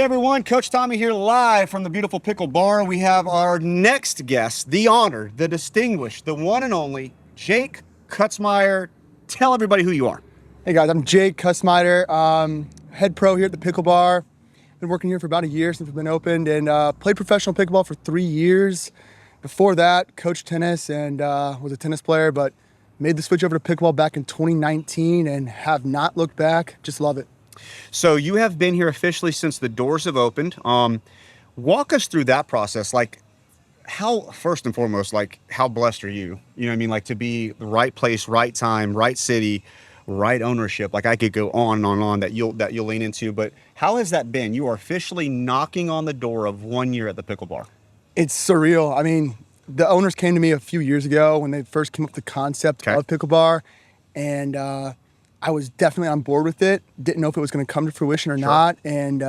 everyone, Coach Tommy here live from the beautiful Pickle Bar. We have our next guest, the honored, the distinguished, the one and only, Jake Kusmider. Tell everybody who you are. Hey guys, I'm Jake Kusmider, head pro here at the Pickle Bar. Been working here for about a year since we've been opened, and played professional pickleball for 3 years. Before that, coached tennis and was a tennis player, but made the switch over to pickleball back in 2019 and have not looked back. Just love it. So you have been here officially since the doors have opened. Walk us through that process. Like, first and foremost, like, how blessed are you? You know what I mean? Like, to be the right place, right time, right city, right ownership. Like, I could go on and on that you'll lean into. But how has that been? You are officially knocking on the door of 1 year at the Pickle Bar. It's surreal. I mean, the owners came to me a few years ago when they first came up with the concept of Pickle Bar, and I was definitely on board with it. Didn't know if it was going to come to fruition or not. And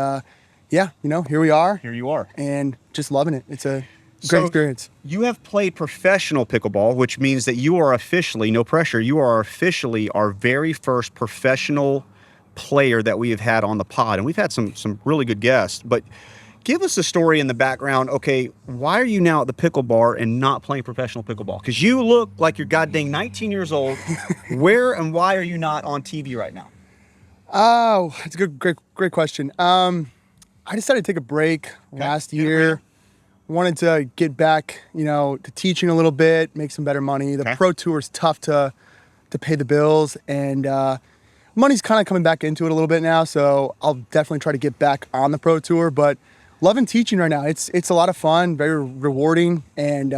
yeah, here we are. Here you are. And just loving it. It's a great experience. You have played professional pickleball, which means that you are officially, no pressure, you are officially our very first professional player that we have had on the pod. And we've had some really good guests. But give us a story in the background. Okay, why are you now at the Pickle Bar and not playing professional pickleball? Because you look like you're goddamn 19 years old. Where and why are you not on TV right now? Oh, it's a great question. I decided to take a break last year. Wanted to get back, to teaching a little bit, make some better money. The pro tour is tough to pay the bills, and money's kind of coming back into it a little bit now. So I'll definitely try to get back on the pro tour, but loving teaching right now. It's a lot of fun, very rewarding, and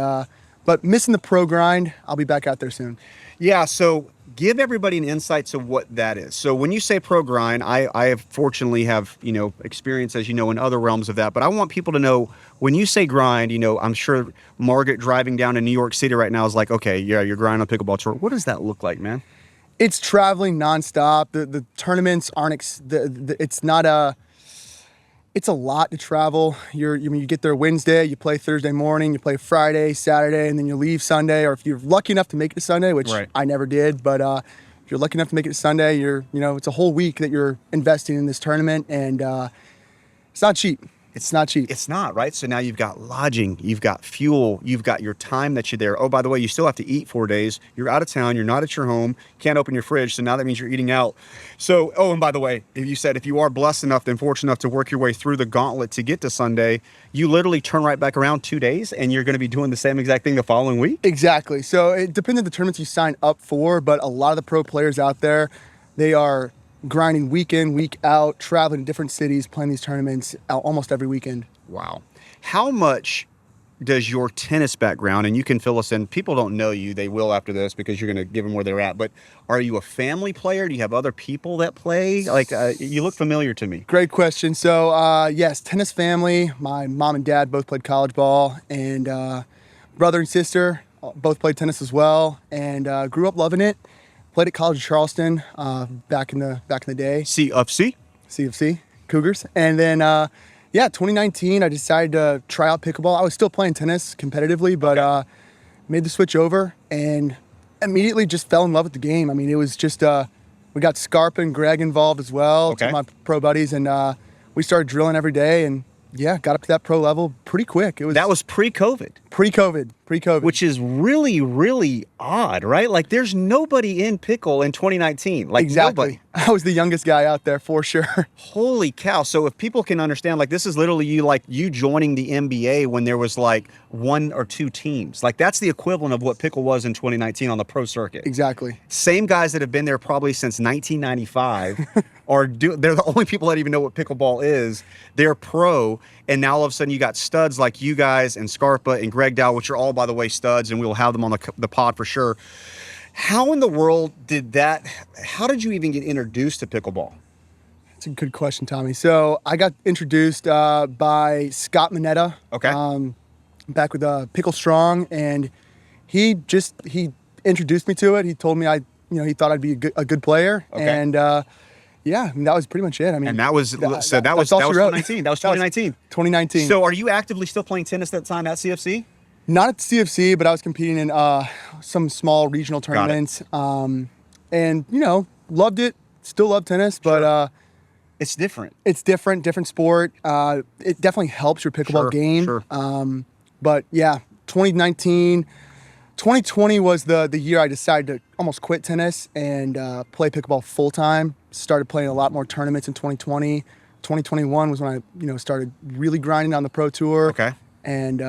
but missing the pro grind. I'll be back out there soon. Yeah, so give everybody an insight to what that is. So when you say pro grind, I have fortunately have, experience, as you know, in other realms of that. But I want people to know, when you say grind, I'm sure Margaret driving down to New York City right now is like, okay, yeah, you're grinding on pickleball tour. What does that look like, man? It's traveling nonstop. The tournaments aren't, it's not a, it's a lot to travel. You get there Wednesday, you play Thursday morning, you play Friday, Saturday, and then you leave Sunday. Or if you're lucky enough to make it to Sunday, which I never did, but if you're lucky enough to make it to Sunday, it's a whole week that you're investing in this tournament, and it's not cheap. It's not cheap. It's not, right? So now you've got lodging, you've got fuel, you've got your time that you're there. Oh, by the way, you still have to eat 4 days. You're out of town. You're not at your home. Can't open your fridge. So now that means you're eating out. So, and by the way, if you are blessed enough and fortunate enough to work your way through the gauntlet to get to Sunday, you literally turn right back around 2 days and you're going to be doing the same exact thing the following week? Exactly. So it depends on the tournaments you sign up for, but a lot of the pro players out there, they are grinding week in, week out, traveling to different cities, playing these tournaments almost every weekend. Wow. How much does your tennis background, and you can fill us in, people don't know you, they will after this because you're going to give them where they're at, but are you a family player? Do you have other people that play? Like, you look familiar to me. Great question. So, yes, tennis family. My mom and dad both played college ball, and brother and sister both played tennis as well, and grew up loving it. Played at College of Charleston back in the day. CFC Cougars. And then, 2019, I decided to try out pickleball. I was still playing tennis competitively, but made the switch over and immediately just fell in love with the game. I mean, it was just, we got Scarpa and Greg involved as well, two of my pro buddies, and we started drilling every day, and got up to that pro level pretty quick. That was pre-COVID. Pre-COVID. Which is really, really odd, right? Like, there's nobody in pickle in 2019. Like, exactly. Nobody. I was the youngest guy out there for sure. Holy cow. So if people can understand, like, this is literally you joining the NBA when there was like 1 or 2 teams. Like, that's the equivalent of what pickle was in 2019 on the pro circuit. Exactly. Same guys that have been there probably since 1995 they're the only people that even know what pickleball is. They're pro, and now all of a sudden you got studs like you guys and Scarpa and Greg Dow, which are all, by the way, studs, and we'll have them on the pod for sure. How in the world how did you even get introduced to pickleball? That's a good question, Tommy. So I got introduced by Scott Mineta. Okay. Back with Pickle Strong, and he introduced me to it. He told me he thought I'd be a good player, and that was pretty much it. I mean, and that was 2019. That was 2019. 2019. So, are you actively still playing tennis at that time at CFC? Not at CFC, but I was competing in some small regional tournaments, and loved it. Still love tennis, but It's different. It's different sport. It definitely helps your pickleball game. Sure. But yeah, 2019, 2020 was the year I decided to almost quit tennis and play pickleball full time. Started playing a lot more tournaments in 2020. 2021 was when I started really grinding on the pro tour. Okay. And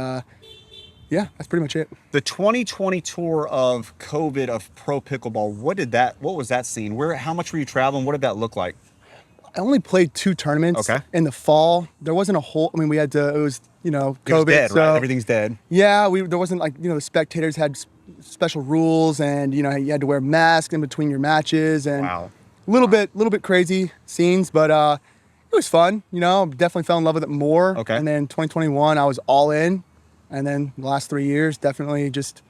yeah, that's pretty much it. The 2020 tour of COVID of pro pickleball, what was that scene? How much were you traveling? What did that look like? I only played 2 tournaments in the fall. There wasn't a whole, it was, COVID. It was dead, so right? Everything's dead. Yeah, there wasn't the spectators had special rules and, you had to wear masks in between your matches and Wow. a little bit crazy scenes, but it was fun. Definitely fell in love with it more. Okay. And then 2021, I was all in. And then the last 3 years, definitely just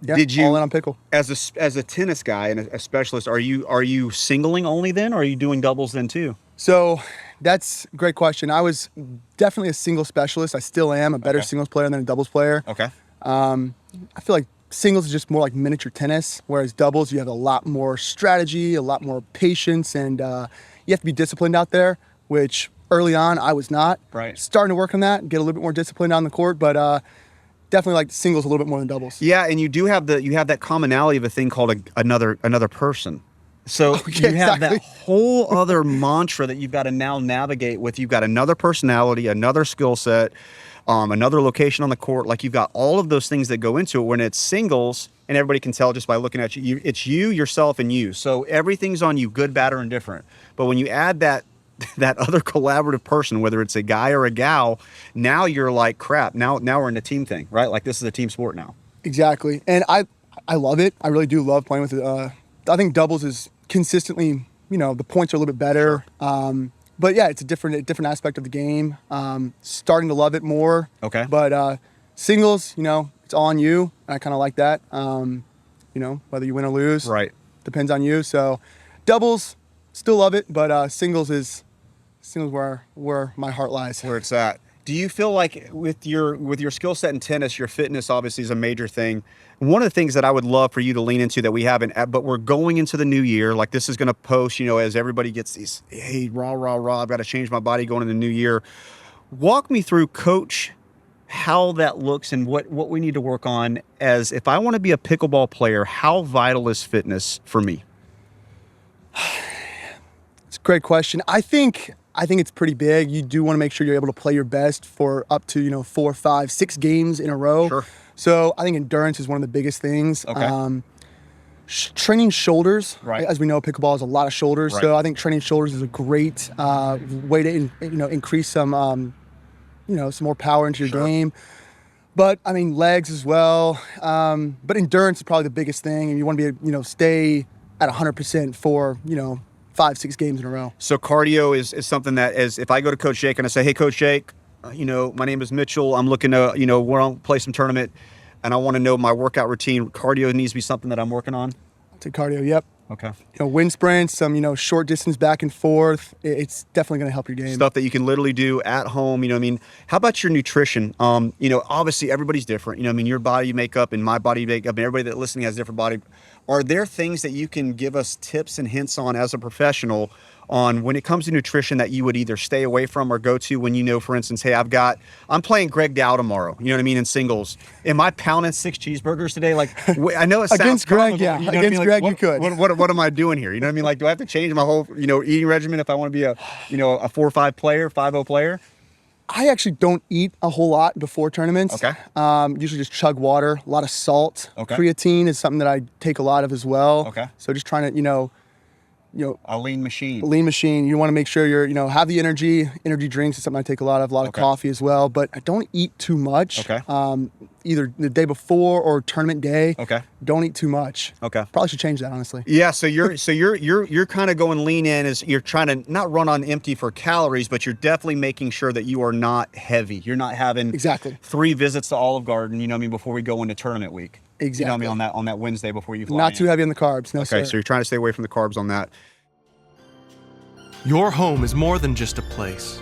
all in on pickle. As a tennis guy and a specialist, are you singling only then, or are you doing doubles then too? So that's a great question. I was definitely a singles specialist. I still am a better singles player than a doubles player. Okay. I feel like singles is just more like miniature tennis, whereas doubles, you have a lot more strategy, a lot more patience, and you have to be disciplined out there, which early on I was not. Right. Starting to work on that, get a little bit more disciplined on the court, but definitely like singles a little bit more than doubles. Yeah, and you have that commonality of a thing called another person. So you have that whole other mantra that you've got to now navigate with. You've got another personality, another skill set, another location on the court. Like you've got all of those things that go into it. When it's singles, and everybody can tell just by looking at you, it's you, yourself, and you. So everything's on you, good, bad, or indifferent. But when you add that other collaborative person, whether it's a guy or a gal, now you're like, crap, now we're in a team thing, right? Like this is a team sport now. Exactly. And I love it. I really do love playing with it. I think doubles is consistently, the points are a little bit better. But yeah, it's a different aspect of the game. Starting to love it more. Okay. But singles, it's all on you. And I kind of like that. Whether you win or lose. Right. Depends on you. So doubles, still love it. But singles is where my heart lies. Where it's at. Do you feel like with your skill set in tennis, your fitness obviously is a major thing. One of the things that I would love for you to lean into that we haven't, but we're going into the new year, like this is going to post, as everybody gets these, hey, rah, I've got to change my body going into the new year. Walk me through, Coach, how that looks and what we need to work on as if I want to be a pickleball player, how vital is fitness for me? It's a great question. I think it's pretty big. You do want to make sure you're able to play your best for up to 4, 5, 6 games in a row. Sure. So I think endurance is one of the biggest things. Okay. Training shoulders, right? As we know, pickleball is a lot of shoulders. Right. So I think training shoulders is a great way to increase some some more power into your game. But I mean legs as well. But endurance is probably the biggest thing, and you want to be stay at 100% for 5, 6 games in a row. So cardio is something that is, if I go to Coach Jake and I say, hey, Coach Jake, my name is Mitchell. I'm looking to, we're on play some tournament and I want to know my workout routine. Cardio needs to be something that I'm working on. To cardio, yep. Okay. Wind sprints, some, short distance back and forth. It's definitely going to help your game. Stuff that you can literally do at home. How about your nutrition? Obviously everybody's different. Your body makeup and my body makeup and everybody that listening has different body. Are there things that you can give us tips and hints on as a professional on when it comes to nutrition that you would either stay away from or go to when for instance, hey, I'm playing Greg Dow tomorrow, in singles. Am I pounding 6 cheeseburgers today? Like, I know it sounds against Greg, comical, yeah. Against Greg, you could. What am I doing here? Like, do I have to change my whole, eating regimen if I want to be a 4-5 player, 5-0 player? I actually don't eat a whole lot before tournaments. Okay. Usually just chug water, a lot of salt. Okay. Creatine is something that I take a lot of as well. Okay. So just trying to, a lean machine. Lean machine. You want to make sure you're, have the energy. Energy drinks is something I take a lot of coffee as well. But I don't eat too much. Okay. Either the day before or tournament day. Okay. Don't eat too much. Okay. Probably should change that, honestly. Yeah. So you're kind of going lean in as you're trying to not run on empty for calories, but you're definitely making sure that you are not heavy. You're not having exactly 3 visits to Olive Garden. Before we go into tournament week. Exactly. On that Wednesday before you fly. Not too heavy on the carbs. No, okay. sir. So you're trying to stay away from the carbs on that. Your home is more than just a place.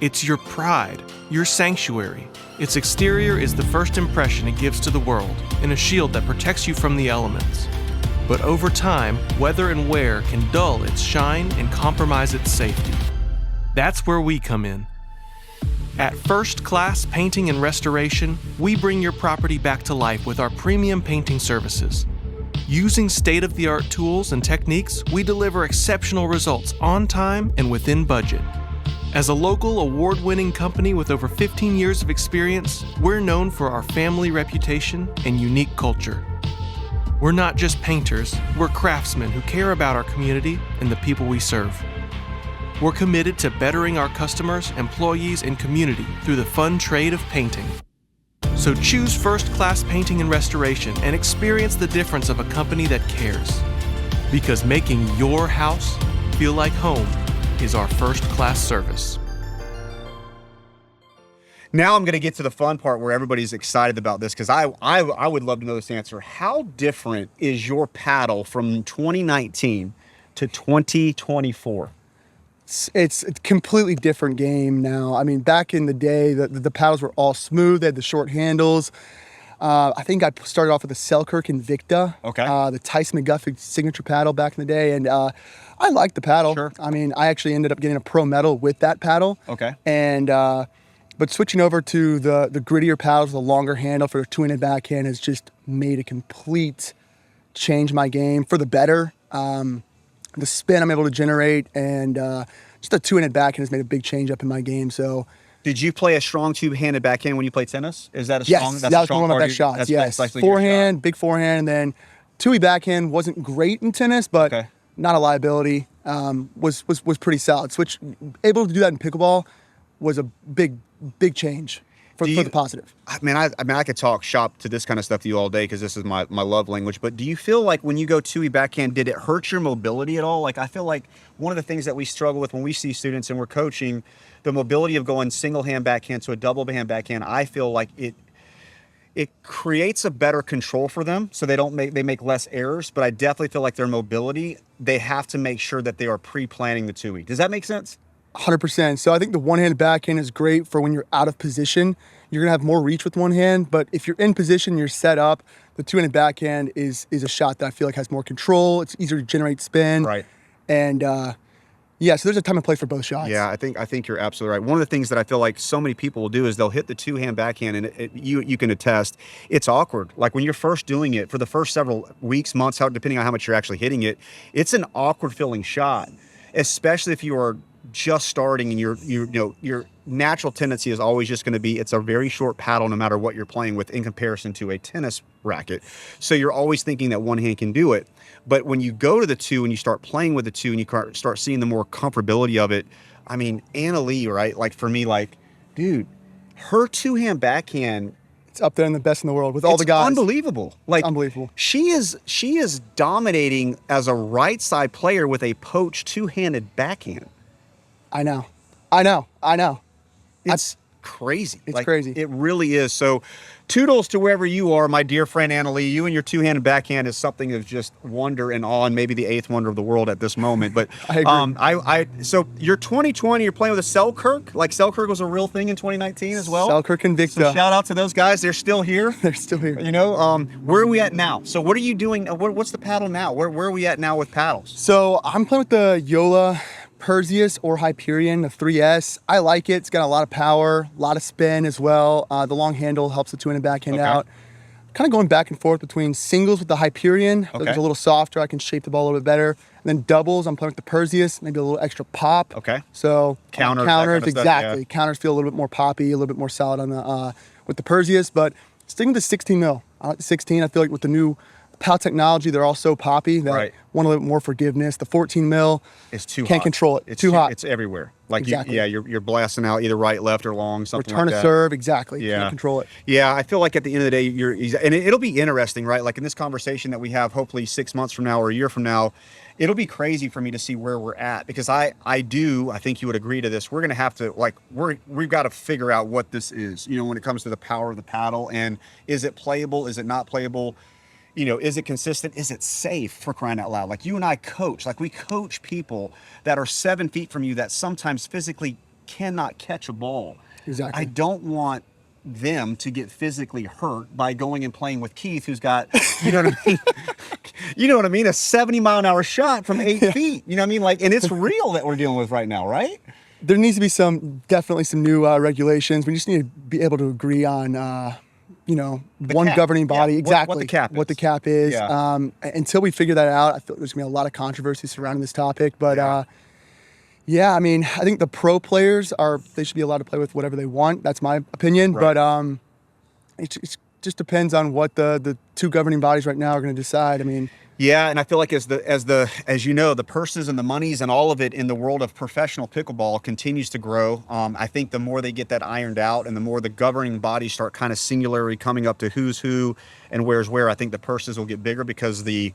It's your pride, your sanctuary. Its exterior is the first impression it gives to the world, and a shield that protects you from the elements. But over time, weather and wear can dull its shine and compromise its safety. That's where we come in. At First Class Painting and Restoration, we bring your property back to life with our premium painting services. Using state-of-the-art tools and techniques, we deliver exceptional results on time and within budget. As a local award-winning company with over 15 years of experience, we're known for our family reputation and unique culture. We're not just painters, we're craftsmen who care about our community and the people we serve. We're committed to bettering our customers, employees, and community through the fun trade of painting. So choose First Class Painting and Restoration and experience the difference of a company that cares. Because making your house feel like home is our first-class service. Now I'm going to get to the fun part where everybody's excited about this, because I would love to know this answer. How different is your paddle from 2019 to 2024? It's a completely different game now. I mean, back in the day, the paddles were all smooth. They had the short handles. I think I started off with the Selkirk Invicta, the Tyson McGuffey signature paddle back in the day, and I liked the paddle. Sure. I mean, I actually ended up getting a pro medal with that paddle. Okay. And but switching over to the grittier paddles, the longer handle for a two-handed backhand has just made a complete change my game for the better. The spin I'm able to generate, and just a two-handed backhand has made a big change up in my game. So, did you play a strong two-handed backhand when you played tennis? Is that a yes, strong? that was one of my best shots. Yes, forehand, big forehand, and then two-handed backhand wasn't great in tennis, but not a liability. Was pretty solid. Able to do that in pickleball was a big change for the positive. I mean, I could talk shop to this kind of stuff to you all day, because this is my love language. But do you feel like when you go two-handed backhand, did it hurt your mobility at all? Like, I feel like one of the things that we struggle with when we see students and we're coaching, the mobility of going single-hand backhand to a double-hand backhand, I feel like it creates a better control for them, so they make less errors. But I definitely feel like their mobility, they have to make sure that they are pre-planning the two-handed. Does that make sense? 100%. So I think the one-handed backhand is great for when you're out of position. You're going to have more reach with one hand, but if you're in position, you're set up, the two-handed backhand is a shot that I feel like has more control. It's easier to generate spin. Right. And so there's a time and place for both shots. Yeah, I think you're absolutely right. One of the things that I feel like so many people will do is they'll hit the two-hand backhand, and you can attest, it's awkward. Like when you're first doing it, for the first several weeks, months, depending on how much you're actually hitting it, it's an awkward feeling shot, especially if you are just starting and your natural tendency is always just going to be, it's a very short paddle no matter what you're playing with in comparison to a tennis racket. So you're always thinking that one hand can do it. But when you go to the two and you start playing with the two and you start seeing the more comfortability of it, I mean, Anna Lee, right? Like for me, like, dude, her two-hand backhand, it's up there in the best in the world with all the guys. Unbelievable. Like, it's unbelievable. She is dominating as a right side player with a poached two-handed backhand. I know. It's crazy. It's crazy. It really is. So toodles to wherever you are, my dear friend Anna Lee. You and your two-handed backhand is something of just wonder and awe, and maybe the eighth wonder of the world at this moment. But I agree. So you're 2020, you're playing with a Selkirk. Like Selkirk was a real thing in 2019 as well. Selkirk Invicta. So shout out to those guys. They're still here. They're still here. You know, where are we at now? So what are you doing? What's the paddle now? Where are we at now with paddles? So I'm playing with the Yola Perseus or Hyperion, the 3S. I like it. It's got a lot of power, a lot of spin as well. The long handle helps the two-handed backhand out. Kind of going back and forth between singles with the Hyperion. It's a little softer. I can shape the ball a little bit better. And then doubles, I'm playing with the Perseus, maybe a little extra pop. Okay. So counters, exactly. Stuff, yeah. Counters feel a little bit more poppy, a little bit more solid on the with the Perseus. But sticking with the 16 mil. I like the 16. I feel like with the new PAL technology, they're all so poppy that want a little bit more forgiveness. The 14 mil is too can't hot. Control it. It's too hot. It's everywhere. Like exactly. You're blasting out either right, left, or long, something Return like that. a serve, exactly. Yeah. Can't control it. Yeah, I feel like at the end of the day, and it'll be interesting, right? Like in this conversation that we have, hopefully 6 months from now or a year from now, it'll be crazy for me to see where we're at, because I think you would agree to this. We're gonna have to we've got to figure out what this is, when it comes to the power of the paddle, and is it playable? Is it not playable? Is it consistent? Is it safe, for crying out loud? Like you and I coach, we coach people that are 7 feet from you that sometimes physically cannot catch a ball. Exactly. I don't want them to get physically hurt by going and playing with Keith, who's got, you know what I mean? You know what I mean? A 70-mile-an-hour shot from 8 feet. You know what I mean? And it's real that we're dealing with right now, right? There needs to be definitely some new regulations. We just need to be able to agree on, one cap. governing body. Yeah. Exactly. What the cap is. Yeah. Until we figure that out, I feel there's going to be a lot of controversy surrounding this topic. But I think the pro players they should be allowed to play with whatever they want. That's my opinion. Right. But it just depends on what the two governing bodies right now are going to decide. I mean, yeah, and I feel like as you know, the purses and the monies and all of it in the world of professional pickleball continues to grow. I think the more they get that ironed out and the more the governing bodies start kind of singularly coming up to who's who and where's where, I think the purses will get bigger because the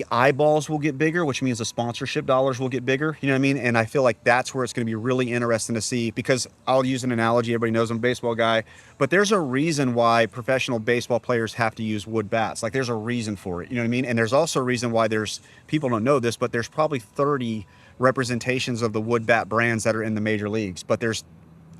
eyeballs will get bigger, which means the sponsorship dollars will get bigger. You know what I mean? And I feel like that's where it's going to be really interesting to see, because I'll use an analogy. Everybody knows I'm a baseball guy, but there's a reason why professional baseball players have to use wood bats. Like, there's a reason for it. You know what I mean? And there's also a reason why people don't know this, but there's probably 30 representations of the wood bat brands that are in the major leagues, but there's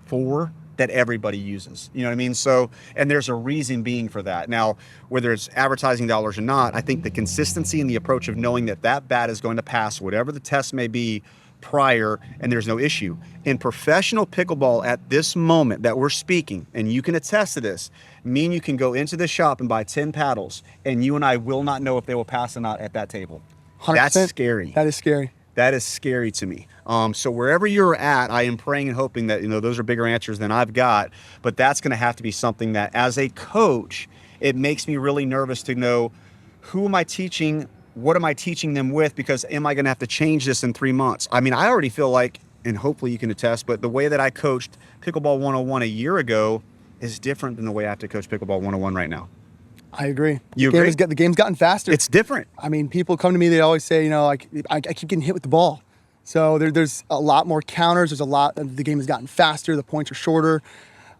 4 that everybody uses. You know what I mean? So, and there's a reason being for that. Now, whether it's advertising dollars or not, I think the consistency and the approach of knowing that bat is going to pass whatever the test may be prior, and there's no issue. In professional pickleball at this moment that we're speaking, and you can attest to this, me and you can go into the shop and buy 10 paddles, and you and I will not know if they will pass or not at that table. 100%. That's scary. That is scary. That is scary to me. So wherever you're at, I am praying and hoping that, those are bigger answers than I've got, but that's going to have to be something that, as a coach, it makes me really nervous to know, who am I teaching? What am I teaching them with? Because am I going to have to change this in 3 months? I mean, I already feel like, and hopefully you can attest, but the way that I coached Pickleball 101 a year ago is different than the way I have to coach Pickleball 101 right now. I agree. You agree? The game's gotten faster. It's different. I mean, people come to me, they always say, I keep getting hit with the ball. So there's a lot more counters. The game has gotten faster. The points are shorter.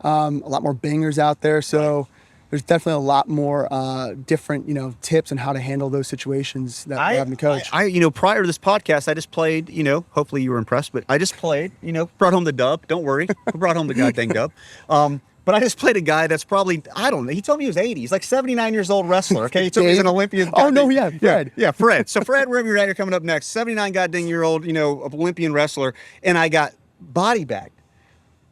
A lot more bangers out there. So there's definitely a lot more different, tips on how to handle those situations that we're having to coach. Prior to this podcast, I just played, hopefully you were impressed, but I just played, brought home the dub. Don't worry. We brought home the goddamn dub. But I just played a guy that's probably, I don't know, he told me he was 80. He's like 79 years old wrestler, okay? He told me he's an Olympian. Oh, no, yeah, Fred. Yeah, Fred. So Fred, wherever you're at, you're coming up next. 79 goddamn year old, Olympian wrestler. And I got body bagged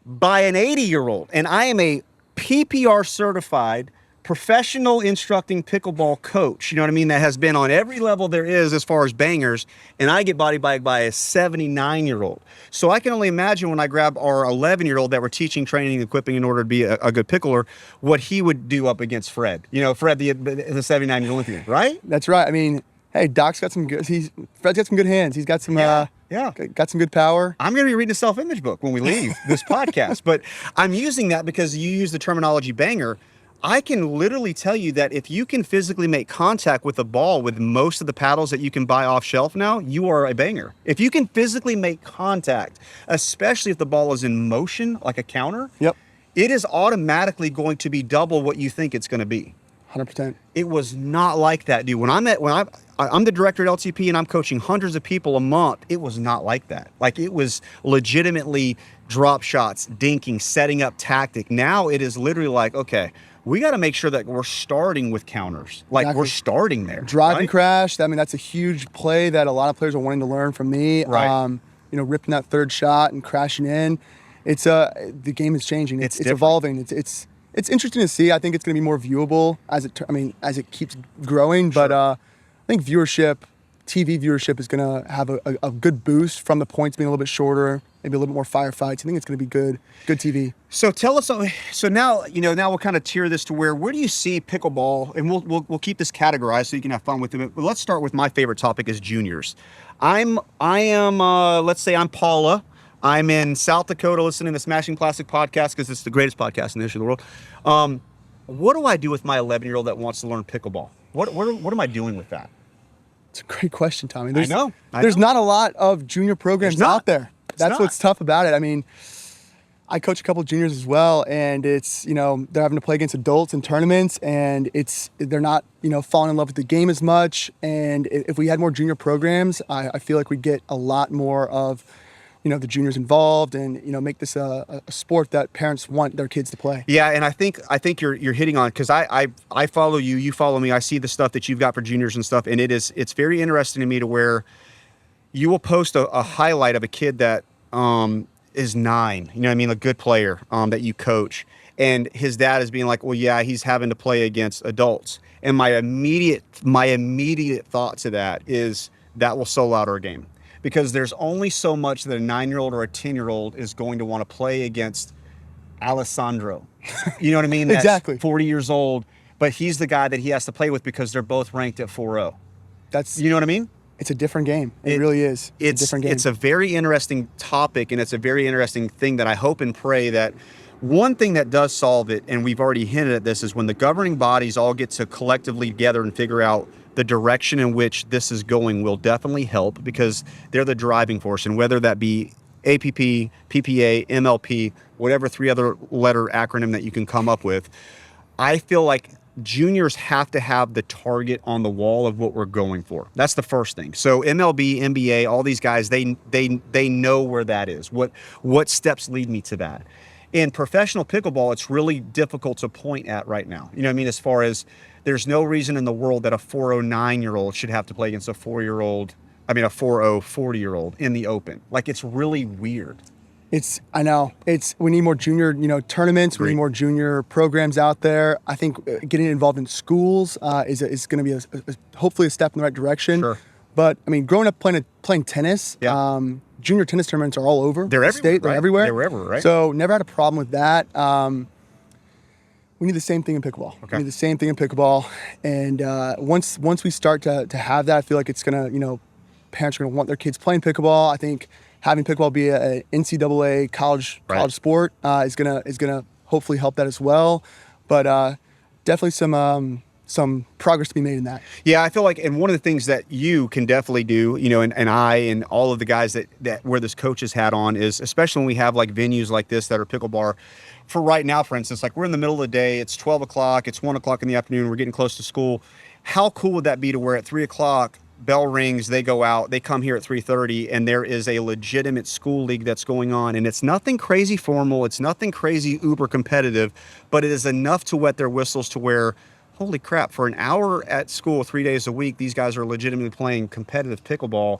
by an 80-year-old. And I am a PPR certified professional instructing pickleball coach, you know what I mean, that has been on every level there is as far as bangers, and I get body bagged by a 79-year-old. So I can only imagine when I grab our 11-year-old that we're teaching, training, equipping in order to be a good pickler, what he would do up against Fred. Fred, the 79-year-old Olympian, right? That's right. I mean, hey, Fred's got some good hands. He's got some got some good power. I'm going to be reading a self-image book when we leave this podcast, but I'm using that because you use the terminology banger. I can literally tell you that if you can physically make contact with the ball with most of the paddles that you can buy off shelf now, you are a banger. If you can physically make contact, especially if the ball is in motion, like a counter, yep, it is automatically going to be double what you think it's going to be. 100%. It was not like that, dude. I'm the director at LTP and I'm coaching hundreds of people a month. It was not like that. Like, it was legitimately drop shots, dinking, setting up tactic. Now it is literally like, okay, we got to make sure that we're starting with counters. Like, exactly. We're starting there. Drive and crash. I mean, that's a huge play that a lot of players are wanting to learn from me. Right. Ripping that third shot and crashing in. It's the game is changing. It's evolving. It's interesting to see. I think it's going to be more viewable as it keeps growing. Sure. But I think TV viewership is going to have a good boost from the points being a little bit shorter, maybe a little bit more firefights. I think it's going to be good TV. So tell us. So now we'll kind of tier this to where do you see pickleball, and we'll keep this categorized so you can have fun with it. But let's start with my favorite topic is juniors. I am. Let's say I'm Paula. I'm in South Dakota listening to the Smashing Plastic podcast because it's the greatest podcast in the history of the world. What do I do with my 11-year-old that wants to learn pickleball? What am I doing with that? It's a great question, Tommy. I know. There's not a lot of junior programs out there. That's what's tough about it. I mean, I coach a couple of juniors as well, and it's, they're having to play against adults in tournaments, and they're not, falling in love with the game as much. And if we had more junior programs, I feel like we'd get a lot more of, the juniors involved, and make this a sport that parents want their kids to play. Yeah, and I think you're hitting on, because I follow you, you follow me. I see the stuff that you've got for juniors and stuff, and it's very interesting to me to where you will post a highlight of a kid that is 9, you know what I mean, a good player that you coach, and his dad is being like, well, yeah, he's having to play against adults. And my immediate thought to that is that will sell out our game, because there's only so much that a 9-year-old or a 10-year-old is going to want to play against Alessandro. You know what I mean? That's Exactly. 40 years old, but he's the guy that he has to play with because they're both ranked at 4-0. That's, you know what I mean? it's a different game. It really is. It's a different game. It's a very interesting topic, and it's a very interesting thing that I hope and pray that one thing that does solve it, and we've already hinted at this, is when the governing bodies all get to collectively together and figure out the direction in which this is going will definitely help, because they're the driving force. And whether that be APP, PPA, MLP, whatever 3 other letter acronym that you can come up with, I feel like juniors have to have the target on the wall of what we're going for. That's the first thing. So MLB, NBA, all these guys, they know where that is. What steps lead me to that? In professional pickleball, it's really difficult to point at right now. You know what I mean? As far as there's no reason in the world that a 409-year-old should have to play against a 40-year-old in the open. Like, it's really weird. I know. We need more junior, tournaments. We need more junior programs out there. I think getting involved in schools is going to be hopefully a step in the right direction. Sure. But I mean, growing up playing tennis, junior tennis tournaments are all over the state. They're everywhere. They're everywhere, right? So never had a problem with that. We need the same thing in pickleball. Okay. We need the same thing in pickleball. And once we start to have that, I feel like it's going to, parents are going to want their kids playing pickleball. I think having pickleball be an NCAA college sport is gonna hopefully help that as well. But definitely some progress to be made in that. Yeah, I feel like, and one of the things that you can definitely do, and I and all of the guys that wear this coach's hat on is, especially when we have like venues like this that are Pickle Bar. For right now, for instance, like we're in the middle of the day, it's 12 o'clock, it's 1 o'clock in the afternoon, we're getting close to school. How cool would that be to where at 3 o'clock, bell rings, they go out, they come here at 3:30, and there is a legitimate school league that's going on, and it's nothing crazy formal, it's nothing crazy uber competitive, but it is enough to wet their whistles to where, holy crap, for an hour at school 3 days a week, these guys are legitimately playing competitive pickleball.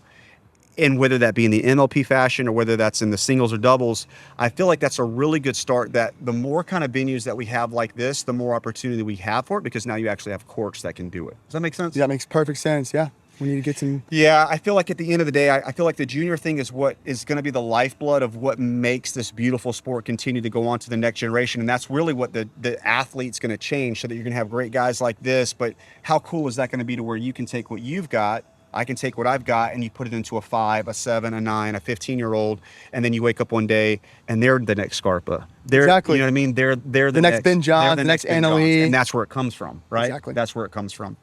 And whether that be in the MLP fashion or whether that's in the singles or doubles, I feel like that's a really good start, that the more kind of venues that we have like this, the more opportunity we have for it, because now you actually have courts that can do it. Does that make sense? Yeah, that makes perfect sense. Yeah. We need to get some. Yeah, I feel like at the end of the day, I feel like the junior thing is what is going to be the lifeblood of what makes this beautiful sport continue to go on to the next generation. And that's really what the athlete's going to change, so that you're going to have great guys like this. But how cool is that going to be to where you can take what you've got, I can take what I've got, and you put it into a 5, a 7, a 9, a 15-year-old, and then you wake up one day and they're the next Scarpa. Exactly. You know what I mean? They're the next Ben Johns, the next Ben Anna Johns, Lee. and that's where it comes from, right? Exactly. That's where it comes from.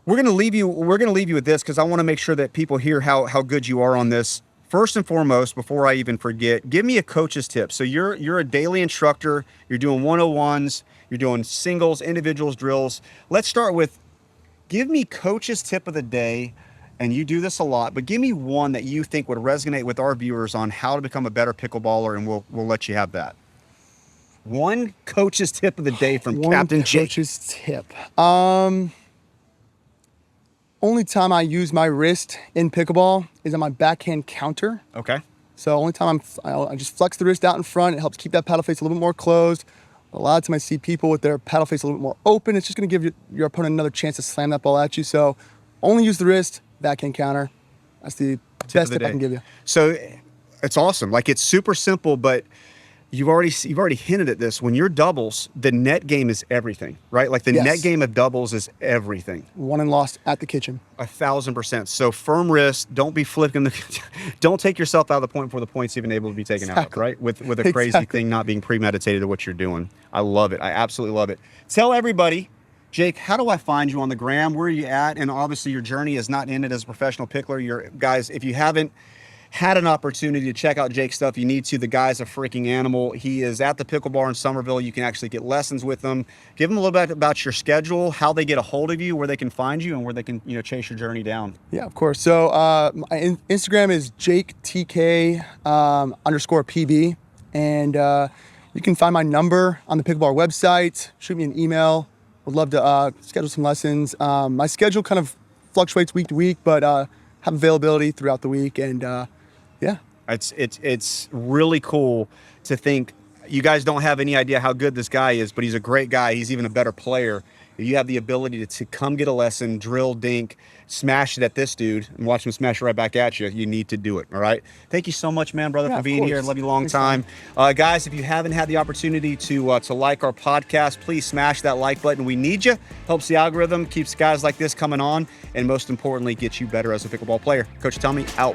We're gonna leave you with this, because I want to make sure that people hear how good you are on this. First and foremost, before I even forget, give me a coach's tip. So you're a daily instructor. You're doing 101s. You're doing singles, individuals, drills. Let's start with, give me coach's tip of the day, and you do this a lot, but give me one that you think would resonate with our viewers on how to become a better pickleballer, and we'll let you have that. One coach's tip of the day from Captain Jake. Coach's tip. Only time I use my wrist in pickleball is on my backhand counter. Okay. So only time I just flex the wrist out in front. It helps keep that paddle face a little bit more closed. A lot of times I see people with their paddle face a little bit more open. It's just going to give your opponent another chance to slam that ball at you. So only use the wrist, backhand counter. That's the best tip I can give you. So it's awesome. Like, it's super simple, but you've already hinted at this. When you're doubles, the net game is everything, right? Like the net game of doubles is everything. Won and lost at the kitchen. 1,000%. So firm wrist. Don't be flicking don't take yourself out of the point before the point's even able to be taken out, right? With a crazy thing not being premeditated to what you're doing. I love it. I absolutely love it. Tell everybody, Jake, how do I find you on the gram? Where are you at? And obviously your journey is not ended as a professional pickler. Guys, if you haven't had an opportunity to check out Jake's stuff, you need to. The guy's a freaking animal. He is at the Pickle Bar in Somerville. You can actually get lessons with him. Give them a little bit about your schedule, how they get a hold of you, where they can find you, and where they can chase your journey down. Yeah, of course. So my Instagram is JakeTK _PB, and you can find my number on the Pickle Bar website. Shoot me an email. Would love to schedule some lessons. My schedule kind of fluctuates week to week, but have availability throughout the week, and yeah. It's really cool to think you guys don't have any idea how good this guy is, but he's a great guy. He's even a better player. If you have the ability to come get a lesson, drill, dink, smash it at this dude, and watch him smash it right back at you, you need to do it, all right? Thank you so much, man, brother, Yeah, for of being here. course. Love you a long Thanks, time. Guys, if you haven't had the opportunity to like our podcast, please smash that like button. We need you. Helps the algorithm, keeps guys like this coming on, and most importantly, gets you better as a pickleball player. Coach Tommy, out.